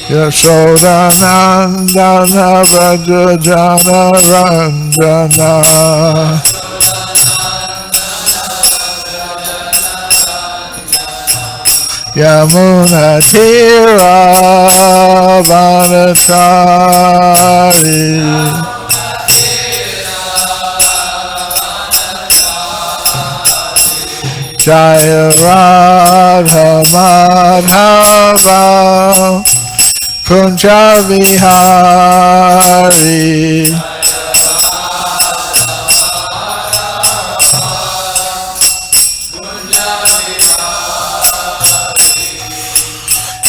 Yashodanandana Vrajajana Ranjana Yamuna Tira Vanachari Jaya Radha Madhava Kunja Vihari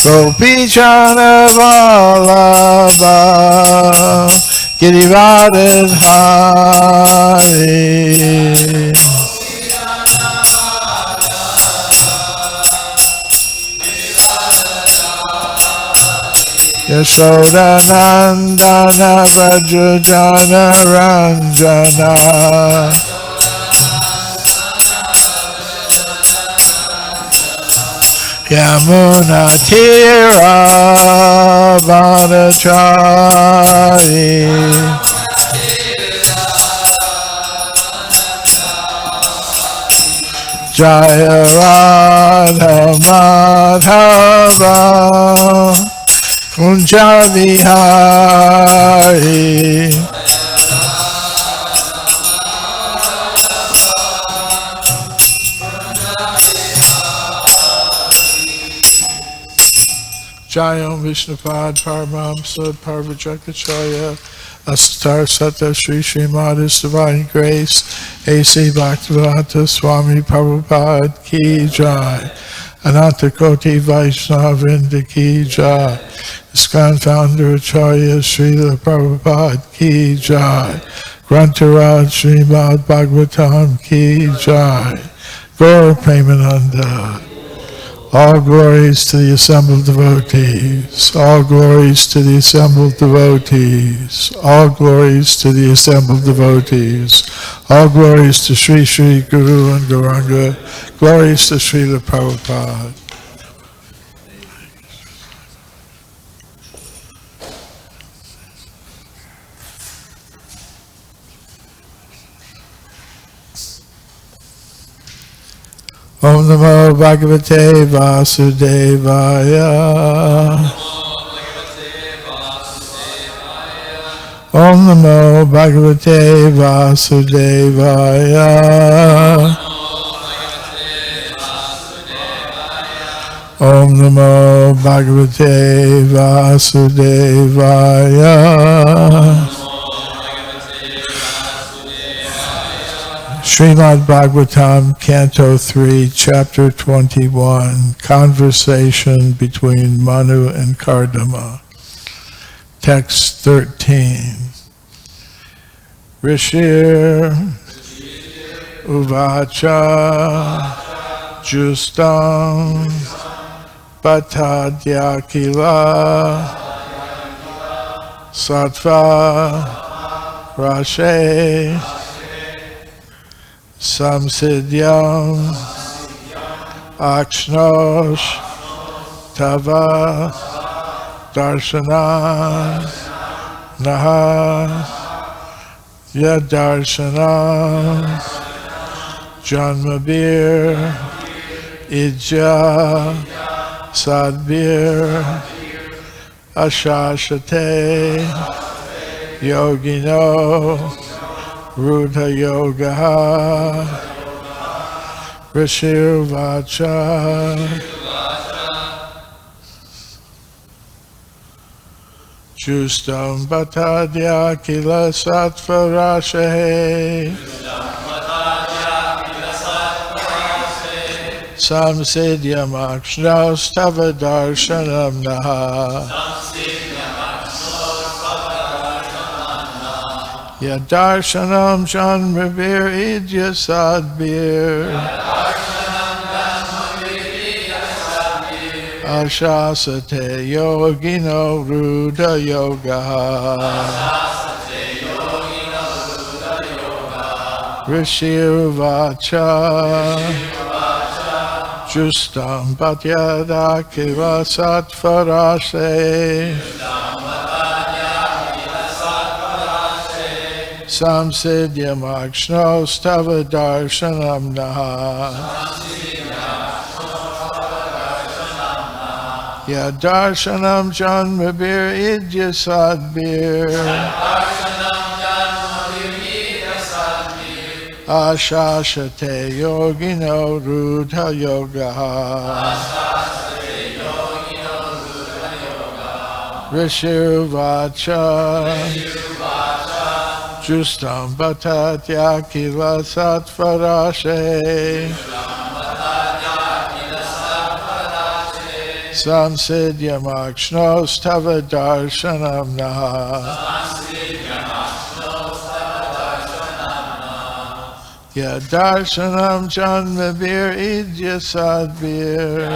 Gopi Chana Vallabha Girivardhari Yashodanandana Vrajajana Ranjana Yamuna Tira Vanachari Jaya Radha Madhava Kunja Vihari Jayam Vishnupad Paramamsa Parvajakacharya Asatar Sata Sri Srimad Divine Grace A.C. Bhaktivedanta Swami Prabhupada Ki Jai Ananta Koti Vaishnavrinda Ki Jai ISKCON Founder Acharya Srila Prabhupada Ki Jai Grantaraj Srimad Bhagavatam Ki Jai Gaur Premananda. All glories to the assembled devotees. All glories to the assembled devotees. All glories to the assembled devotees. All glories to Sri Sri Guru and Gauranga. Glories to Srila Prabhupada. Om Namo Bhagavate Vasudevaya. Om Namo Bhagavate Vasudevaya. Om Namo Bhagavate Vasudevaya. Srimad Bhagavatam, Canto 3, Chapter 21, Conversation between Manu and Kardama. Text 13. Rishir Uvacha Justam Bhatadyakila Sattva Rashe Samsidyam Akshnosh Tava Darshanan Naha Yadarsanam Janmabir Ijja Sadbir Ashashate Yogino Rudha Yoga Rishir Vacha Justam Bhatadya Kila Sattva Rashe Samsidyam Akshnos Tava Darshanam Naha Yadarshanam Janmavir Idya Sadbir Ashasate Yogino Rudha Yoga Rishir Vacha Justam Bhatyada Kiva Satvarase Samsidya Makshno Stava Darshanam Naha Ya Darshanam Janmabir Idya Sadbir Ashashate Yogino Rudha Yoga Rishivacha Justam Bhatatya Kila Satvarashe Samsidya Makshno Stava Darshanam Naha Ya Darshanam Janmabir Idya Sadbir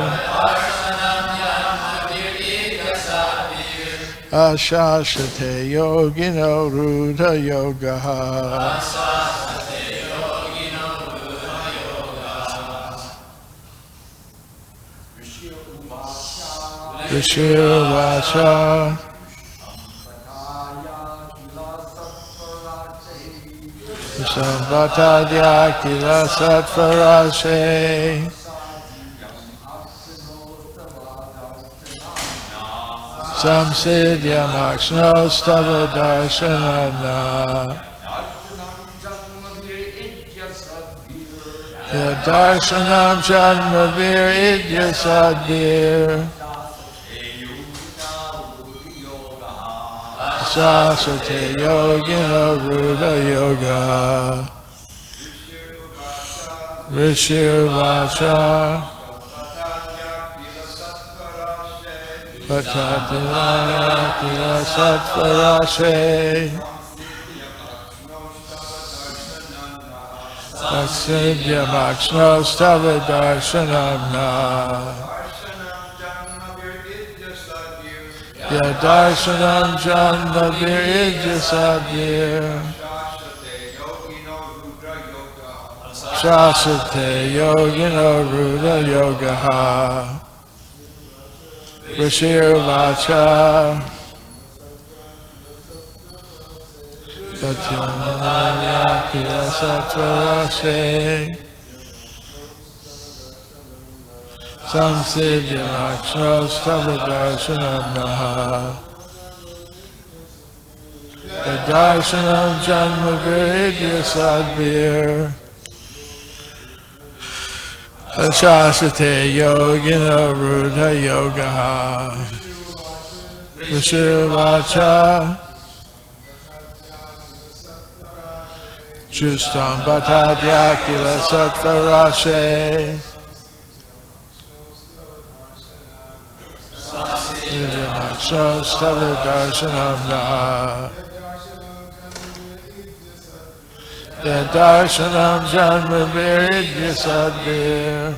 Ashashate Yogino Rudha Yoga Rishivacha Sambhatadya Kila Satvarashe Samsidya Makshno Stava Darshanana Ya Darshanam Janmavir Idya Sadbir Sasate Yogino Ruda Yoga Rishivacha Patataya Kila Satvarashe Aksidya Makshno Stava Darshanamna Ya Darshanam Janmavir Idya Sadbir Shasate Yogino Ruda Yoga Rishivacha Satyamaya Kila Satvarashe Samsidya Makshno Stava Darshanam Naha The Darshanam Janmavir Idya Sadbir Ashasate Yogino Rudha Yoga Rishivacha Justam Bhattadya Kila Satvarashe Makshno Stava Darshanam Naha The Darshanam Janmavir Idya Sadbir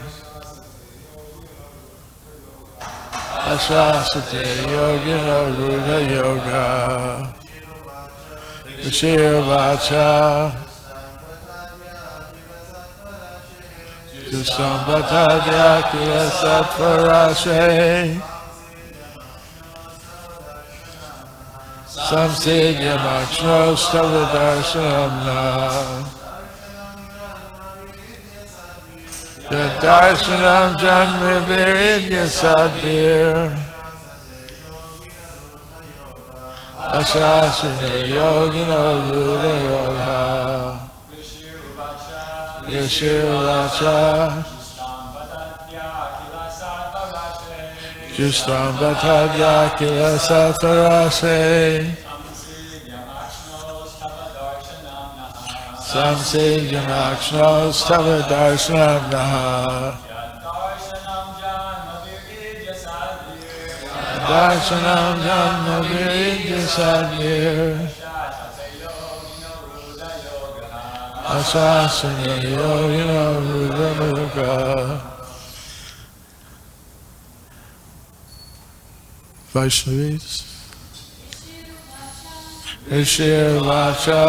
Ashasate Yogino Rudha Yoga Rishivacha Justam Bhattadya Kila Satvarashe Samsidya Makshno Stava Darshanamna The Darshanam Janmavir Idya Sadbir Ashasate Yogino Rudha Yoga Rishivacha Justam Bhattadya Kila Satvarashe Samsidya Makshno Stava Darshanamna Darshanam Janmavir Idya Sadbir Ashasana Yogino Rudha Yoga Vaishnavis Rishivacha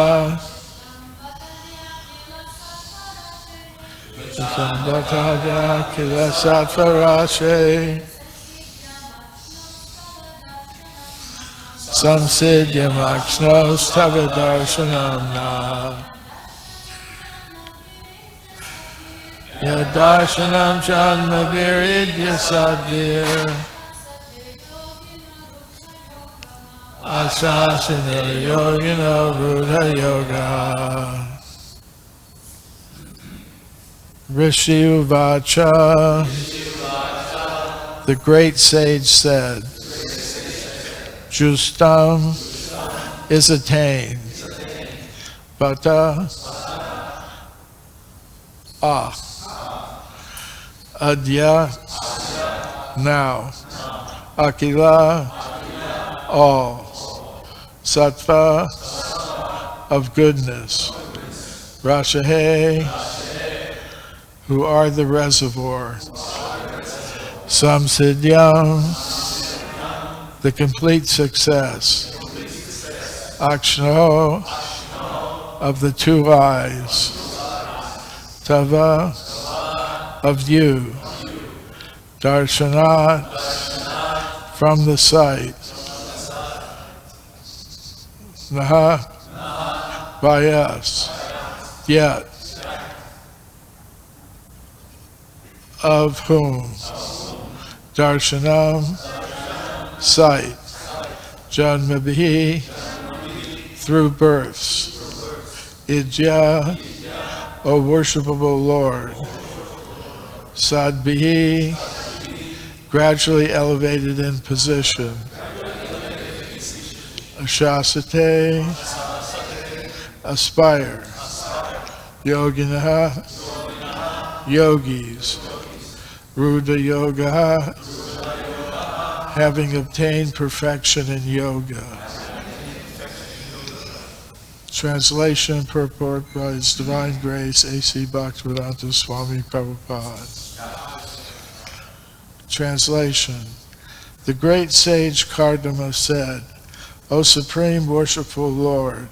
Sambhataya Kila Sattvarashe Samsiddhyamakshnos Tavadarshanam Na Yadarshanam Janma Viridya Sadhir Asasana Yogina Buddha Yoga Rishi Uvacha, the great sage said, Justam is attained, Bata Adya now, Akila all, Sattva of goodness, Rashahe who are the reservoir, Samsiddhyam the complete success, Akshno of the two eyes, Tava of you, Darshanat from the sight, Naha by us, yet of whom, Darshanam sight, Janmabhi through births, Idya, O worshipable Lord, Sadbhi gradually elevated in position, Ashasate aspire, Yoginaha yogis, Ruda Yoga having obtained perfection in yoga. Translation, purport by His Divine Grace, A.C. Bhaktivedanta Swami Prabhupada. Translation. The great sage Kardama said, O Supreme Worshipful Lord,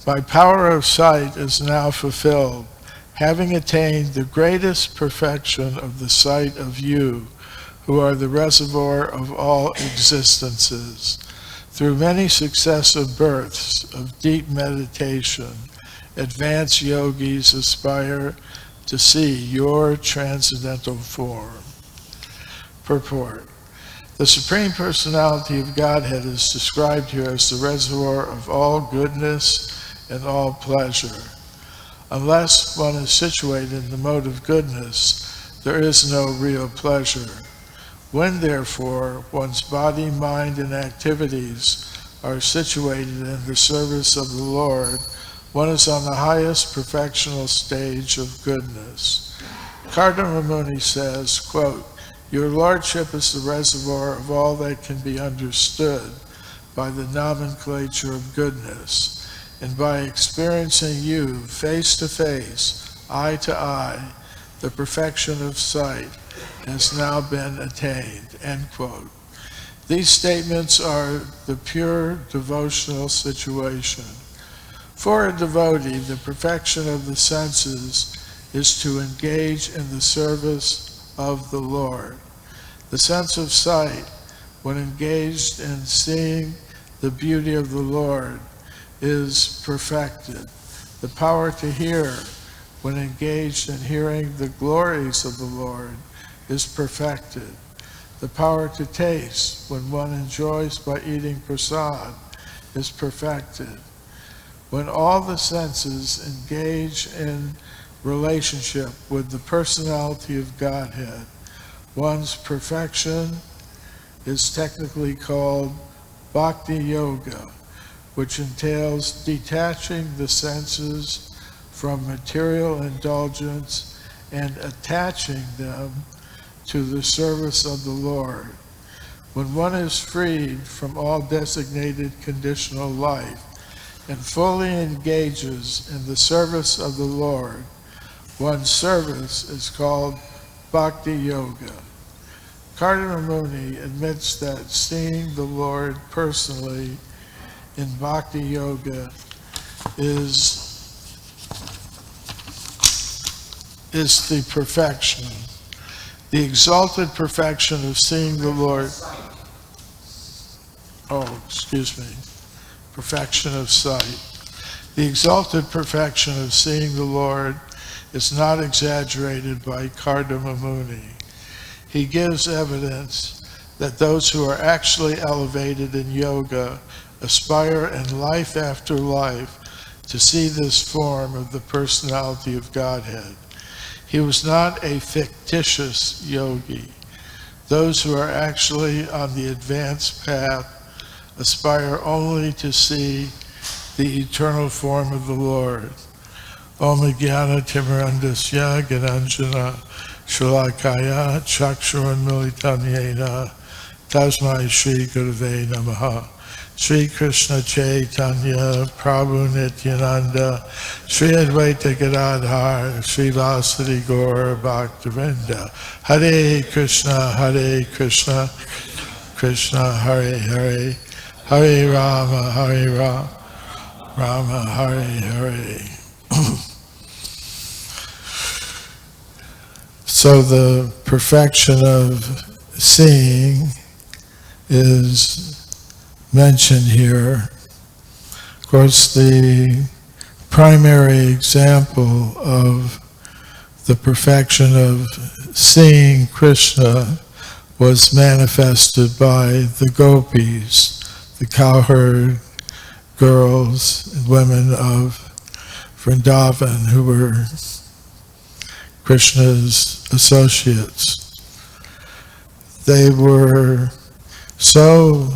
my power of sight is now fulfilled, having attained the greatest perfection of the sight of you, who are the reservoir of all existences. Through many successive births of deep meditation, advanced yogis aspire to see your transcendental form. Purport. The Supreme Personality of Godhead is described here as the reservoir of all goodness and all pleasure. Unless one is situated in the mode of goodness, there is no real pleasure. When, therefore, one's body, mind, and activities are situated in the service of the Lord, one is on the highest perfectional stage of goodness. Kardama Muni says, quote, your Lordship is the reservoir of all that can be understood by the nomenclature of goodness, and by experiencing you face to face, eye to eye, the perfection of sight has now been attained, end quote. These statements are the pure devotional situation. For a devotee, the perfection of the senses is to engage in the service of the Lord. The sense of sight, when engaged in seeing the beauty of the Lord, is perfected. The power to hear, when engaged in hearing the glories of the Lord, is perfected. The power to taste, when one enjoys by eating prasad, is perfected. When all the senses engage in relationship with the personality of Godhead, one's perfection is technically called Bhakti Yoga, which entails detaching the senses from material indulgence and attaching them to the service of the Lord. When one is freed from all designated conditional life and fully engages in the service of the Lord, one's service is called Bhakti Yoga. Kardama Muni admits that seeing the Lord personally in Bhakti Yoga is is the perfection, the exalted perfection of seeing the Lord. Oh, excuse me. Perfection of sight. The exalted perfection of seeing the Lord is not exaggerated by Kardama Muni. He gives evidence that those who are actually elevated in yoga aspire in life after life to see this form of the personality of Godhead. He was not a fictitious yogi. Those who are actually on the advanced path aspire only to see the eternal form of the Lord. Om Jnana Timirandasya Gananjana Shalakaya Chakshuran Militam Yena Tasmai Shri Gurave Namaha. Sri Krishna Chaitanya Prabhu Nityananda Sri Advaita Gadadhar Sri Vasadi Gaur Bhaktivinoda. Hare Krishna Krishna Hare Hare Hare Rama Rama Hare Hare. So the perfection of seeing is mentioned here. Of course, the primary example of the perfection of seeing Krishna was manifested by the gopis, the cowherd girls and women of Vrindavan who were Krishna's associates. They were so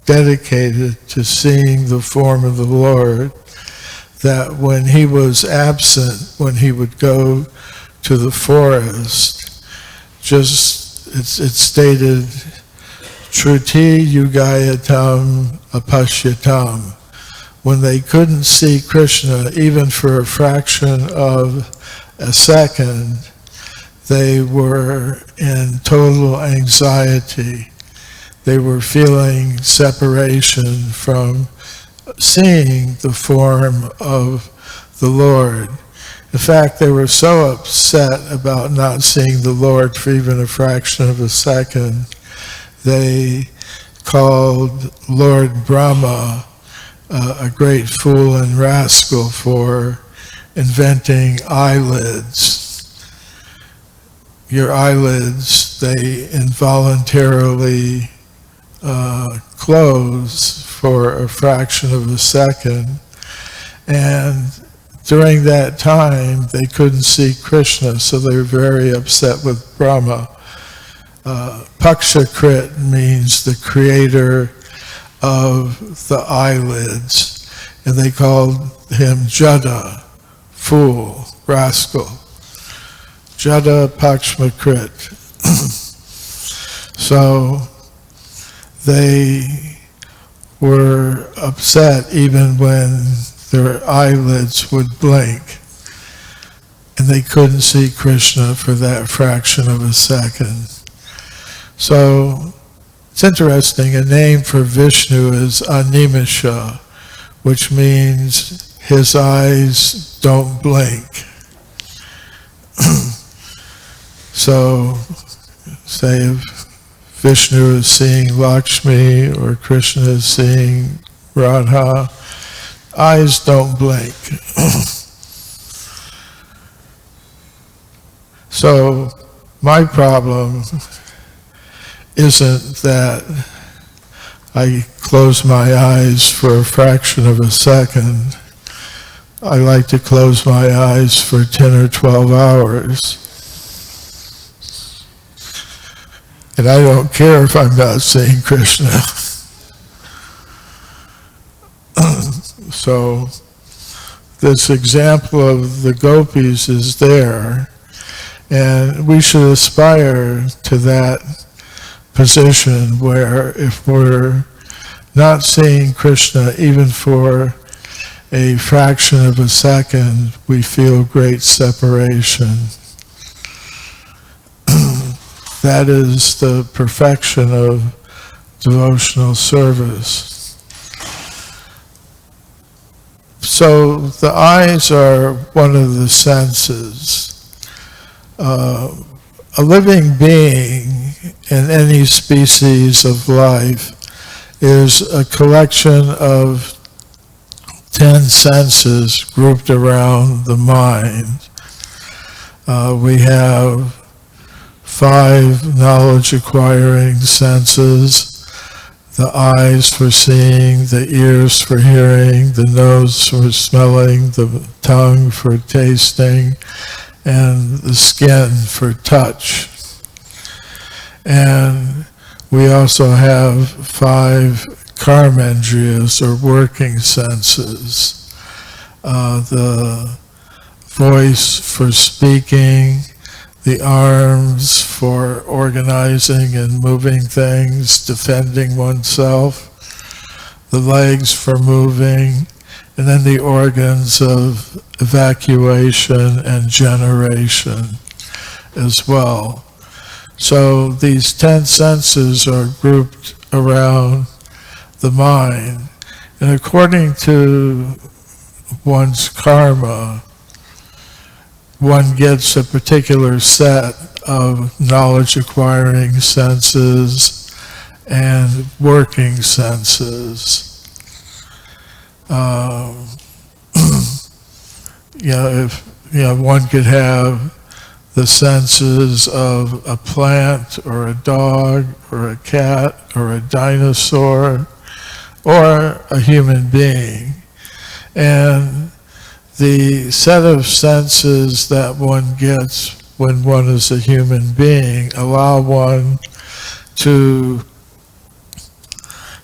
dedicated to seeing the form of the Lord that when he was absent, when he would go to the forest, it's stated, Shruti Yugayatam Apashyatam. When they couldn't see Krishna, even for a fraction of a second, they were in total anxiety. They were feeling separation from seeing the form of the Lord. In fact, they were so upset about not seeing the Lord for even a fraction of a second, they called Lord Brahma a great fool and rascal for inventing eyelids. Your eyelids, they involuntarily close for a fraction of a second, and during that time they couldn't see Krishna, so they were very upset with Brahma. Pakshakrit means the creator of the eyelids, and they called him Jada, fool, rascal. Jada Pakshmakrit. So they were upset even when their eyelids would blink, and they couldn't see Krishna for that fraction of a second. So it's interesting, a name for Vishnu is Animasha, which means his eyes don't blink. So, say if Vishnu is seeing Lakshmi or Krishna is seeing Radha, eyes don't blink. So, my problem isn't that I close my eyes for a fraction of a second. I like to close my eyes for 10 or 12 hours. And I don't care if I'm not seeing Krishna. So this example of the gopis is there, and we should aspire to that position where if we're not seeing Krishna even for a fraction of a second, we feel great separation. That is the perfection of devotional service. So the eyes are one of the senses. A living being in any species of life is a collection of 10 senses grouped around the mind. We have 5 knowledge-acquiring senses: the eyes for seeing, the ears for hearing, the nose for smelling, the tongue for tasting, and the skin for touch. And we also have 5 karmendriyas, or working senses. The voice for speaking, the arms for organizing and moving things, defending oneself, the legs for moving, and then the organs of evacuation and generation as well. So these 10 senses are grouped around the mind, and according to one's karma, one gets a particular set of knowledge-acquiring senses and working senses. One could have the senses of a plant or a dog or a cat or a dinosaur or a human being. And the set of senses that one gets when one is a human being allow one to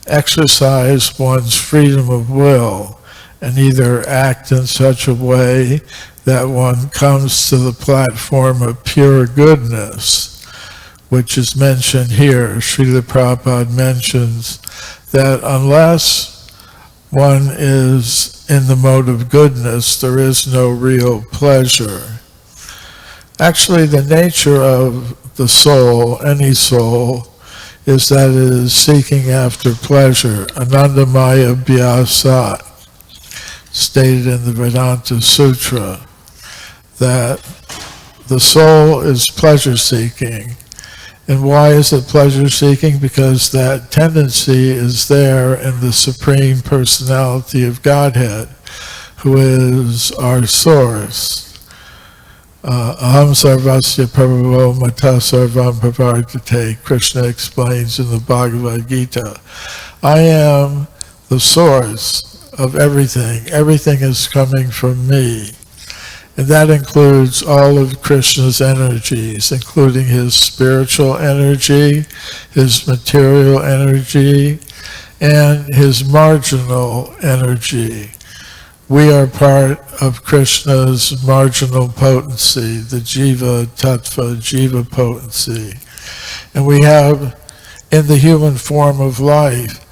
exercise one's freedom of will and either act in such a way that one comes to the platform of pure goodness, which is mentioned here. Srila Prabhupada mentions that unless one is in the mode of goodness, there is no real pleasure. Actually, the nature of the soul, any soul, is that it is seeking after pleasure. Anandamaya Bhyasat, stated in the Vedanta Sutra, that the soul is pleasure-seeking. And why is it pleasure-seeking? Because that tendency is there in the Supreme Personality of Godhead, who is our source. Aham sarvasya prabhavo mata sarvam pravartate, Krishna explains in the Bhagavad Gita. I am the source of everything. Everything is coming from me. And that includes all of Krishna's energies, including his spiritual energy, his material energy, and his marginal energy. We are part of Krishna's marginal potency, the Jiva Tattva, Jiva potency. And we have, in the human form of life,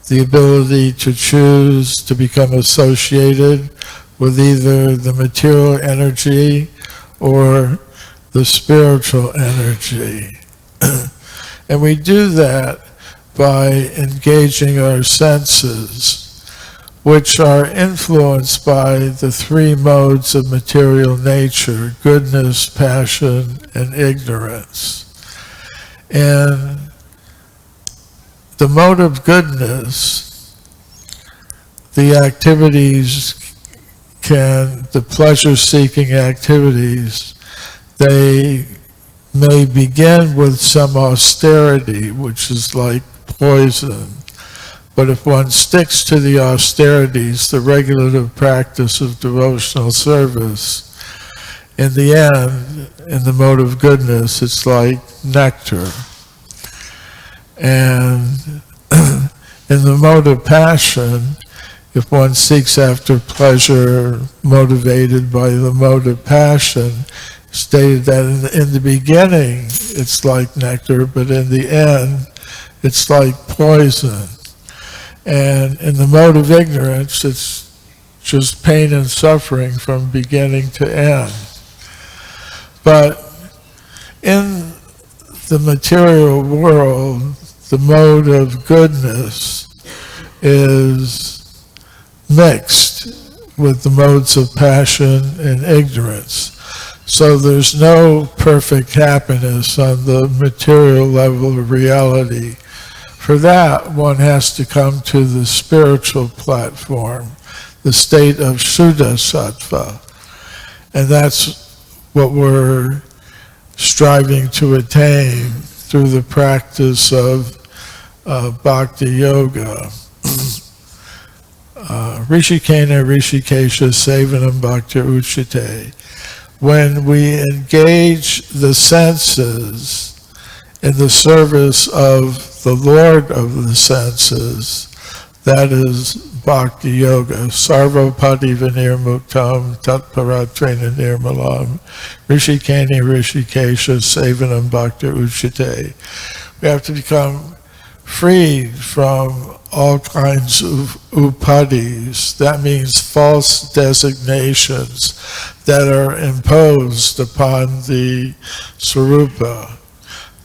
the ability to choose to become associated with either the material energy or the spiritual energy. And we do that by engaging our senses, which are influenced by the 3 modes of material nature: goodness, passion, and ignorance. And the mode of goodness, the activities the pleasure-seeking activities, they may begin with some austerity, which is like poison. But if one sticks to the austerities, the regulative practice of devotional service, in the end, in the mode of goodness, it's like nectar. And in the mode of passion, if one seeks after pleasure motivated by the mode of passion, stated that in the beginning it's like nectar, but in the end it's like poison. And in the mode of ignorance, it's just pain and suffering from beginning to end. But in the material world, the mode of goodness is mixed with the modes of passion and ignorance. So there's no perfect happiness on the material level of reality. For that, one has to come to the spiritual platform, the state of Shuddha Sattva. And that's what we're striving to attain through the practice of Bhakti Yoga. Rishikena Rishikesha Sevanam Bhakti Uchite. When we engage the senses in the service of the Lord of the senses, that is Bhakti Yoga. Sarvapati Vinirmuktam Tatparatrena Nirmalam Rishikeni Rishikesha Sevanam Bhakti Uchite. We have to become freed from all kinds of upadis. That means false designations that are imposed upon the Swarupa,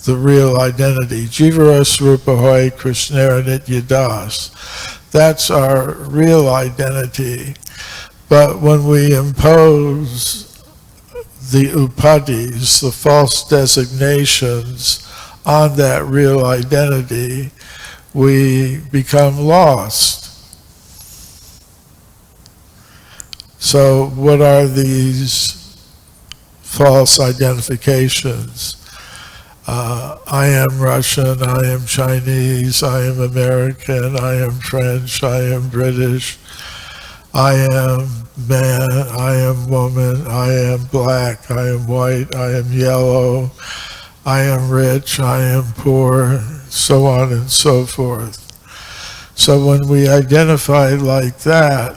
the real identity. Jivara Swarupa Hoy Krishnera Nityadas. That's our real identity. But when we impose the upadis, the false designations, on that real identity, we become lost. So what are these false identifications? I am Russian, I am Chinese, I am American, I am French, I am British, I am man, I am woman, I am black, I am white, I am yellow, I am rich, I am poor, so on and so forth. So when we identify like that,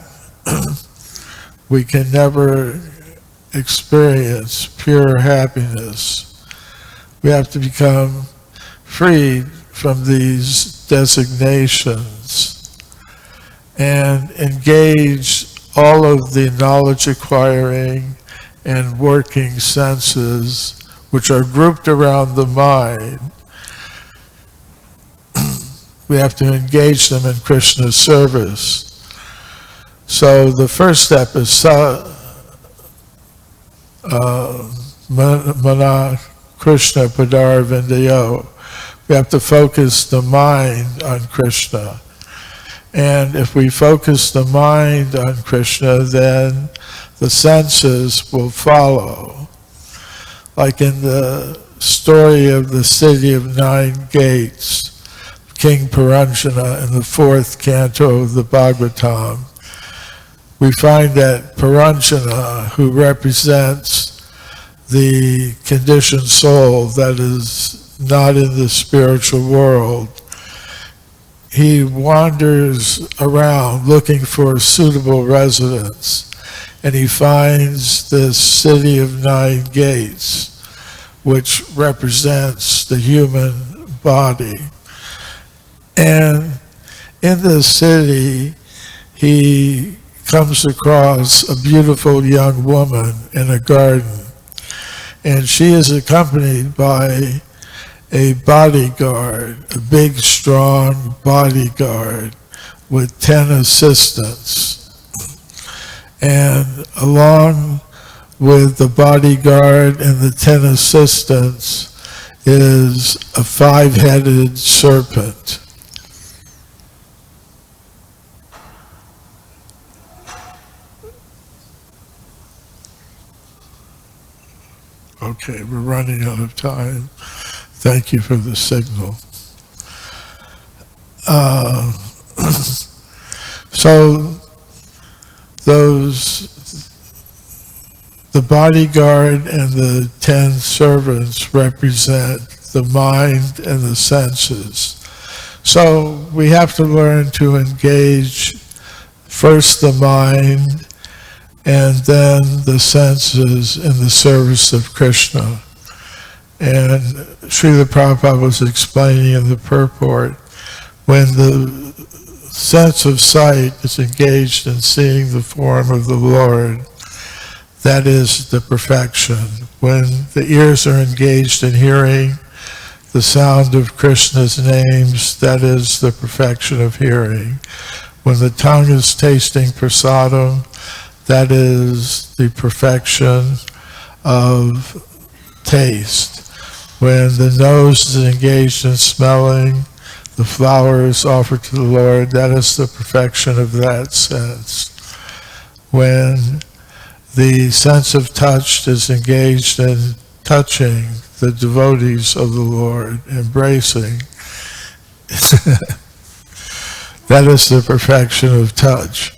we can never experience pure happiness. We have to become freed from these designations and engage all of the knowledge acquiring and working senses which are grouped around the mind. We have to engage them in Krishna's service. So the first step is Mana Krishna Padar Vindayo. We have to focus the mind on Krishna. And if we focus the mind on Krishna, then the senses will follow. Like in the story of the city of 9 gates, King Paranjana in the 4th canto of the Bhagavatam, we find that Paranjana, who represents the conditioned soul that is not in the spiritual world, he wanders around looking for a suitable residence. And he finds this city of 9 gates, which represents the human body. And in this city, he comes across a beautiful young woman in a garden. And she is accompanied by a bodyguard, a big, strong bodyguard with 10 assistants. And along with the bodyguard and the 10 assistants is a 5-headed serpent. Okay, we're running out of time. Thank you for the signal. So the bodyguard and the 10 servants represent the mind and the senses. So we have to learn to engage first the mind and then the senses in the service of Krishna. And Srila Prabhupada was explaining in the purport, when the sense of sight is engaged in seeing the form of the Lord, that is the perfection. When the ears are engaged in hearing the sound of Krishna's names, that is the perfection of hearing. When the tongue is tasting prasadam, that is the perfection of taste. When the nose is engaged in smelling the flowers offered to the Lord, that is the perfection of that sense. When the sense of touch is engaged in touching the devotees of the Lord, embracing, that is the perfection of touch.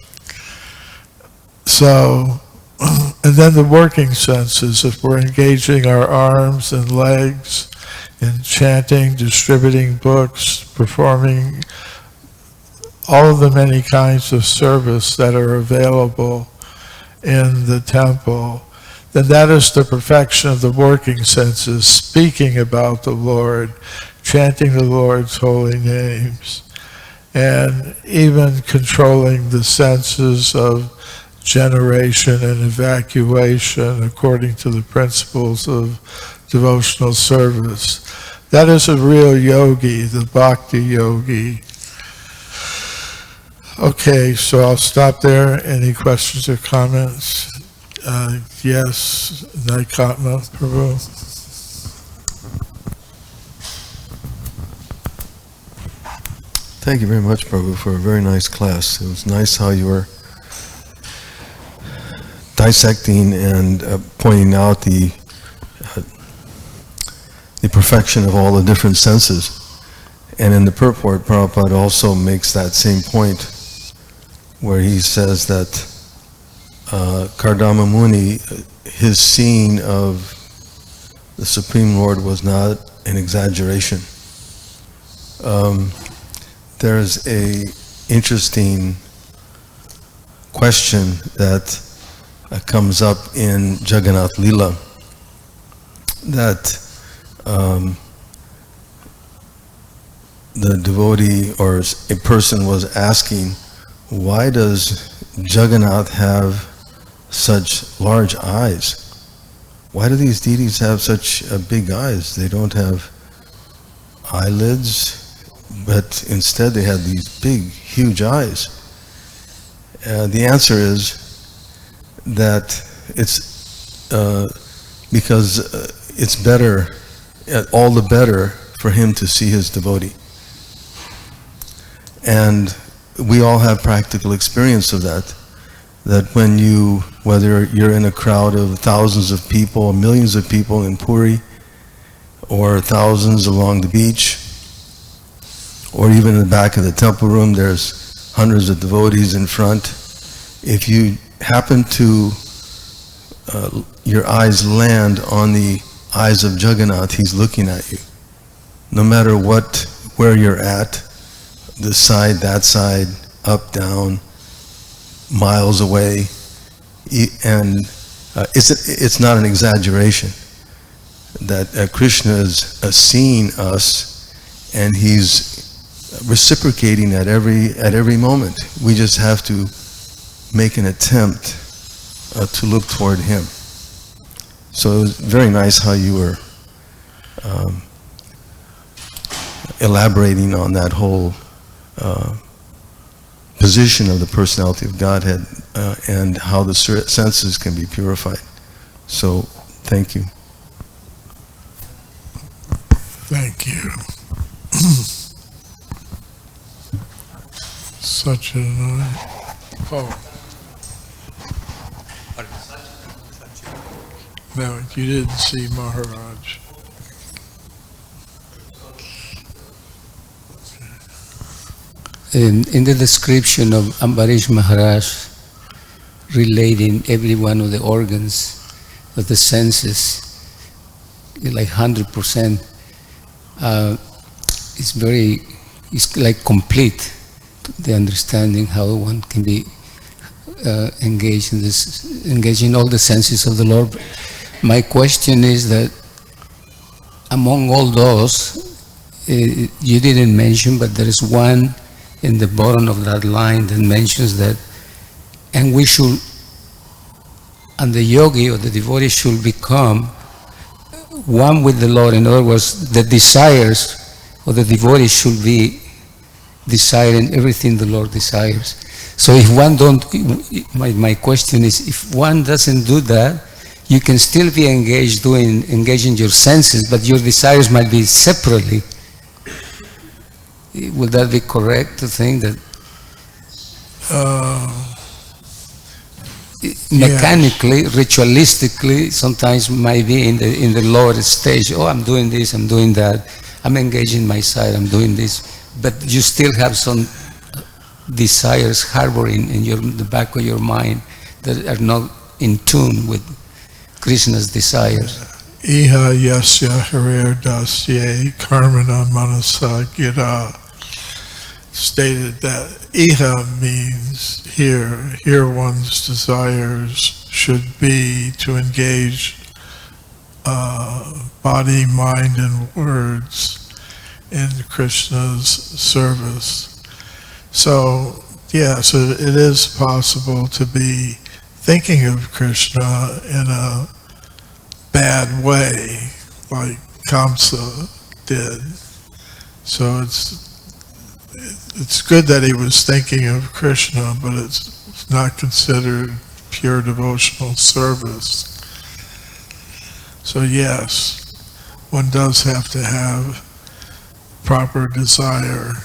So, and then the working senses, if we're engaging our arms and legs in chanting, distributing books, performing all of the many kinds of service that are available in the temple, then that is the perfection of the working senses, speaking about the Lord, chanting the Lord's holy names, and even controlling the senses of generation and evacuation according to the principles of devotional service. That is a real yogi, the bhakti yogi. Okay, so I'll stop there. Any questions or comments? Yes, Drutakarma Prabhu. Thank you very much, Prabhu, for a very nice class. It was nice how you were dissecting and pointing out the perfection of all the different senses. And in the purport, Prabhupada also makes that same point, where he says that Kardama Muni, his seeing of the Supreme Lord was not an exaggeration. There's a interesting question that comes up in Jagannath Leela, that the devotee or a person was asking, why does Jagannath have such large eyes? Why do these deities have such big eyes? They don't have eyelids, but instead they have these big, huge eyes. The answer is that it's because it's better, all the better for him to see his devotee. And we all have practical experience of that. That when whether you're in a crowd of thousands of people, or millions of people in Puri, or thousands along the beach, or even in the back of the temple room, there's hundreds of devotees in front. If you happen to, your eyes land on the eyes of Jagannath, he's looking at you. No matter where you're at, this side, that side, up, down, miles away, and it's not an exaggeration that Krishna is seeing us, and he's reciprocating at every moment. We just have to make an attempt to look toward him. So it was very nice how you were elaborating on that whole position of the personality of Godhead and how the senses can be purified. So, thank you. Thank you. Such an No, you didn't see Maharaj. In the description of Ambarish Maharaj relating every one of the organs of the senses, like 100%, it's like complete, the understanding how one can be engaged in all the senses of the Lord. My question is that among all those, you didn't mention, but there is one in the bottom of that line that mentions that, and the yogi or the devotee should become one with the Lord. In other words, the desires of the devotee should be desiring everything the Lord desires. So if one my question is, if one doesn't do that, you can still be engaging your senses, but your desires might be separately. Would that be correct to think that mechanically, ritualistically, sometimes might be in the lower stage? Oh, I'm doing this, I'm doing that, I'm engaging my side, I'm doing this, but you still have some desires harboring in the back of your mind that are not in tune with Krishna's desires. Iha yasya harir dasye karmana manasa gira stated that iha means here. Here one's desires should be to engage body, mind, and words in Krishna's service. So, yes, it is possible to be thinking of Krishna in a bad way, like Kamsa did. So it's good that he was thinking of Krishna, but it's not considered pure devotional service. So yes, one does have to have proper desire.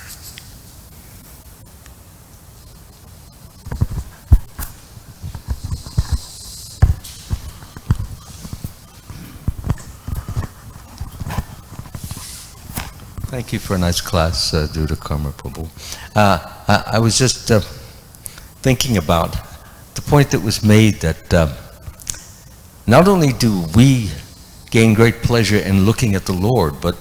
Thank you for a nice class, Drutakarma Prabhu. I was just thinking about the point that was made that not only do we gain great pleasure in looking at the Lord, but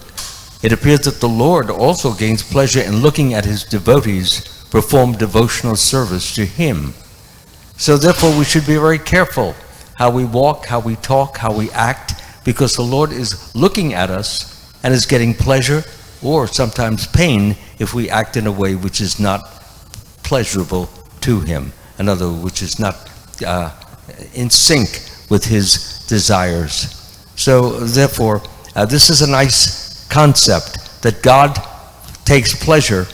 it appears that the Lord also gains pleasure in looking at his devotees perform devotional service to him. So therefore we should be very careful how we walk, how we talk, how we act, because the Lord is looking at us and is getting pleasure or sometimes pain if we act in a way which is not pleasurable to him, in other words, which is not in sync with his desires. So therefore, this is a nice concept that God takes pleasure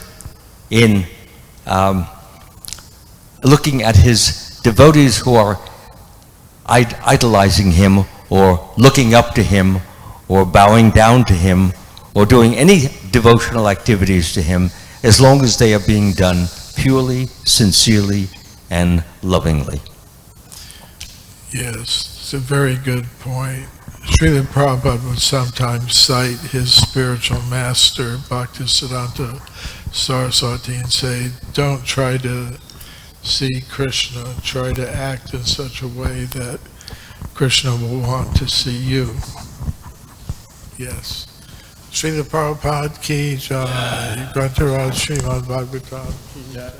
in looking at his devotees who are idolizing him or looking up to him or bowing down to him or doing any devotional activities to him, as long as they are being done purely, sincerely, and lovingly. Yes, it's a very good point. Srila Prabhupada would sometimes cite his spiritual master, Bhaktisiddhanta Saraswati, and say, don't try to see Krishna, try to act in such a way that Krishna will want to see you. Yes. Srila Prabhupada ki jai, Grantharaj Srimad Bhagavatam ki jai.